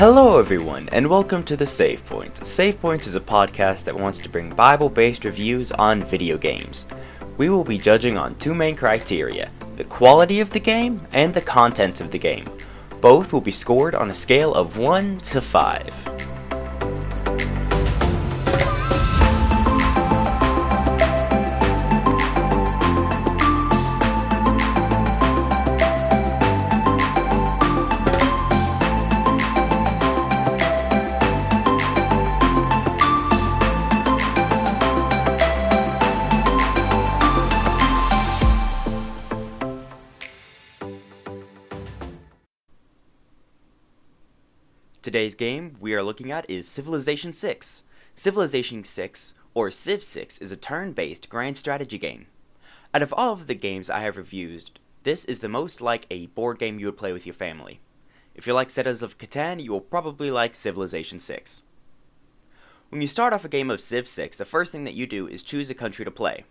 Hello everyone, and welcome to the Save Point. Save Point is a podcast that wants to bring Bible-based reviews on video games. We will be judging on two main criteria, the quality of the game and the content of the game. Both will be scored on a scale of 1 to 5. Today's game we are looking at is Civilization VI. Civilization VI, or Civ 6, is a turn-based grand strategy game. Out of all of the games I have reviewed, this is the most like a board game you would play with your family. If you like Settlers of Catan, you will probably like Civilization VI. When you start off a game of Civ 6, the first thing that you do is choose a country to play.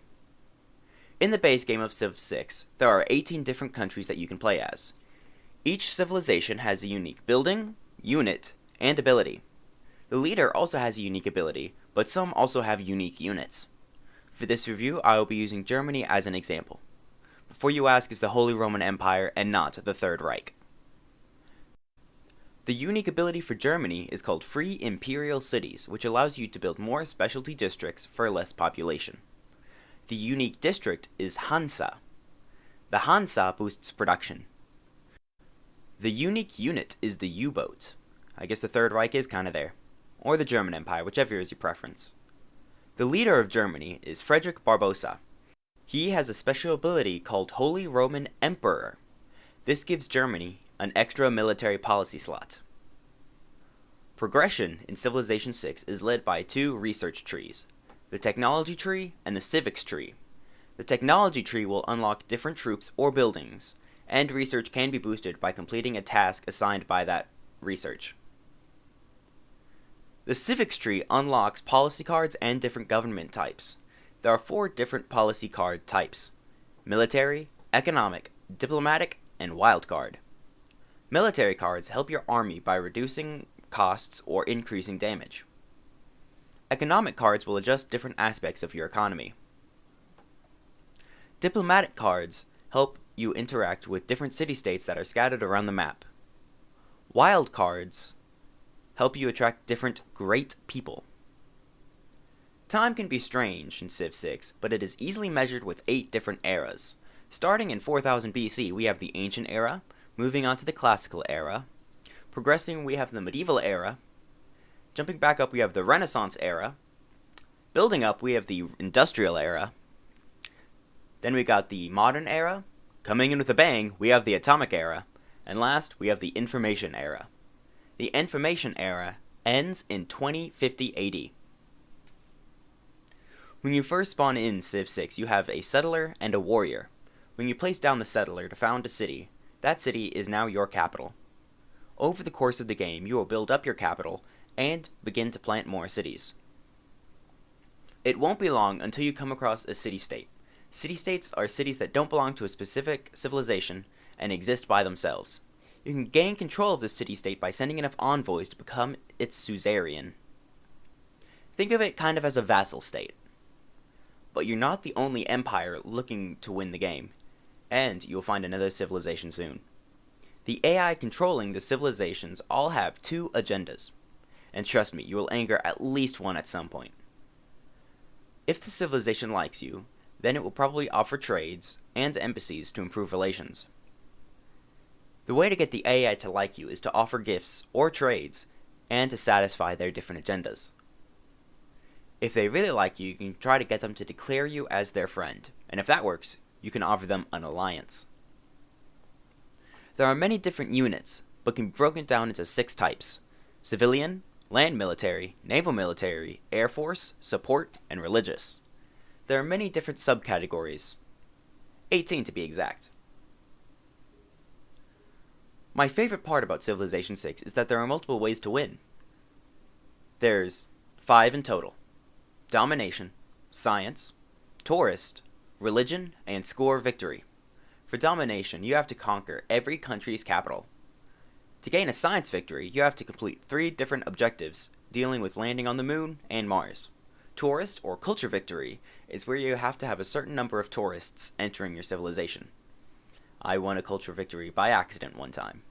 In the base game of Civ 6, there are 18 different countries that you can play as. Each civilization has a unique building, unit, and ability. The leader also has a unique ability, but some also have unique units. For this review, I will be using Germany as an example. Before you ask, is the Holy Roman Empire and not the Third Reich. The unique ability for Germany is called Free Imperial Cities, which allows you to build more specialty districts for less population. The unique district is Hansa. The Hansa boosts production. The unique unit is the U-boat. I guess the Third Reich is kinda there. Or the German Empire, whichever is your preference. The leader of Germany is Frederick Barbarossa. He has a special ability called Holy Roman Emperor. This gives Germany an extra military policy slot. Progression in Civilization VI is led by two research trees, the Technology Tree and the Civics Tree. The Technology Tree will unlock different troops or buildings, and research can be boosted by completing a task assigned by that research. The Civics Tree unlocks policy cards and different government types. There are 4 different policy card types: military, economic, diplomatic, and wild card. Military cards help your army by reducing costs or increasing damage. Economic cards will adjust different aspects of your economy. Diplomatic cards help you interact with different city-states that are scattered around the map. Wild cards help you attract different great people. Time can be strange in Civ 6, but it is easily measured with 8 different eras. Starting in 4000 BC, we have the Ancient Era, moving on to the Classical Era. Progressing, we have the Medieval Era. Jumping back up, we have the Renaissance Era. Building up, we have the Industrial Era. Then we got the Modern Era. Coming in with a bang, we have the Atomic Era. And last, we have the Information Era. The Information Era ends in 2050 AD. When you first spawn in Civ 6, you have a settler and a warrior. When you place down the settler to found a city, that city is now your capital. Over the course of the game, you will build up your capital and begin to plant more cities. It won't be long until you come across a city-state. City-states are cities that don't belong to a specific civilization and exist by themselves. You can gain control of this city-state by sending enough envoys to become its suzerain. Think of it kind of as a vassal state. But you're not the only empire looking to win the game, and you'll find another civilization soon. The AI controlling the civilizations all have 2 agendas, and trust me, you will anger at least one at some point. If the civilization likes you, then it will probably offer trades and embassies to improve relations. The way to get the AI to like you is to offer gifts or trades and to satisfy their different agendas. If they really like you, you can try to get them to declare you as their friend, and if that works, you can offer them an alliance. There are many different units, but can be broken down into 6 types: civilian, land military, naval military, air force, support, and religious. There are many different subcategories, 18 to be exact. My favorite part about Civilization VI is that there are multiple ways to win. There's 5 in total: domination, science, tourist, religion, and score victory. For domination, you have to conquer every country's capital. To gain a science victory, you have to complete 3 different objectives dealing with landing on the moon and Mars. Tourist or culture victory is where you have to have a certain number of tourists entering your civilization. I won a culture victory by accident one time.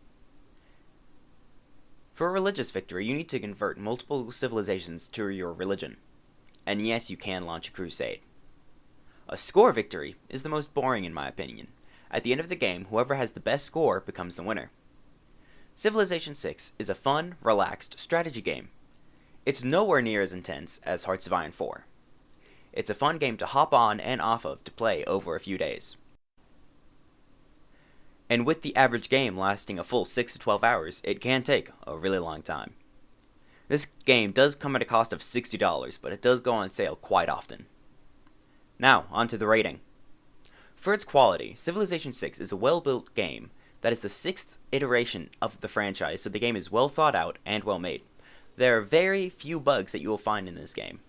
For a religious victory, you need to convert multiple civilizations to your religion. And yes, you can launch a crusade. A score victory is the most boring in my opinion. At the end of the game, whoever has the best score becomes the winner. Civilization 6 is a fun, relaxed strategy game. It's nowhere near as intense as Hearts of Iron 4. It's a fun game to hop on and off of to play over a few days. And with the average game lasting a full 6 to 12 hours, it can take a really long time. This game does come at a cost of $60, but it does go on sale quite often. Now, onto the rating. For its quality, Civilization 6 is a well-built game that is the 6th iteration of the franchise, so the game is well thought out and well made. There are very few bugs that you will find in this game.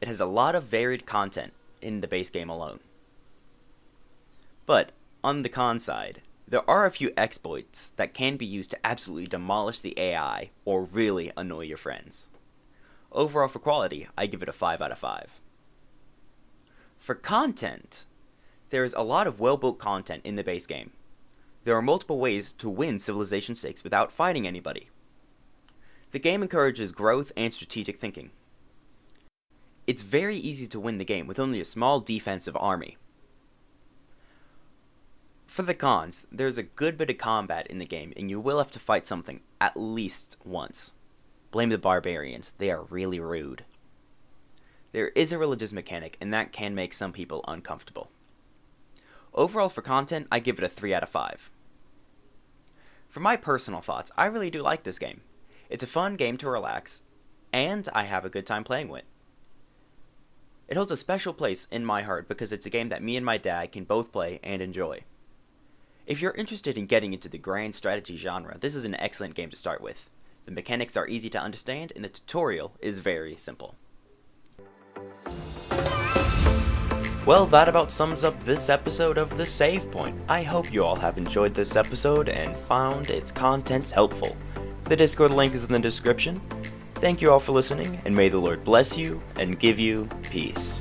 It has a lot of varied content in the base game alone. But, on the con side, there are a few exploits that can be used to absolutely demolish the AI or really annoy your friends. Overall for quality, I give it a 5 out of 5. For content, there is a lot of well-built content in the base game. There are multiple ways to win Civilization 6 without fighting anybody. The game encourages growth and strategic thinking. It's very easy to win the game with only a small defensive army. For the cons, there's a good bit of combat in the game, and you will have to fight something at least once. Blame the barbarians, they are really rude. There is a religious mechanic, and that can make some people uncomfortable. Overall for content, I give it a 3 out of 5. For my personal thoughts, I really do like this game. It's a fun game to relax, and I have a good time playing with. It holds a special place in my heart because it's a game that me and my dad can both play and enjoy. If you're interested in getting into the grand strategy genre, this is an excellent game to start with. The mechanics are easy to understand, and the tutorial is very simple. Well, that about sums up this episode of The Save Point. I hope you all have enjoyed this episode and found its contents helpful. The Discord link is in the description. Thank you all for listening, and may the Lord bless you and give you peace.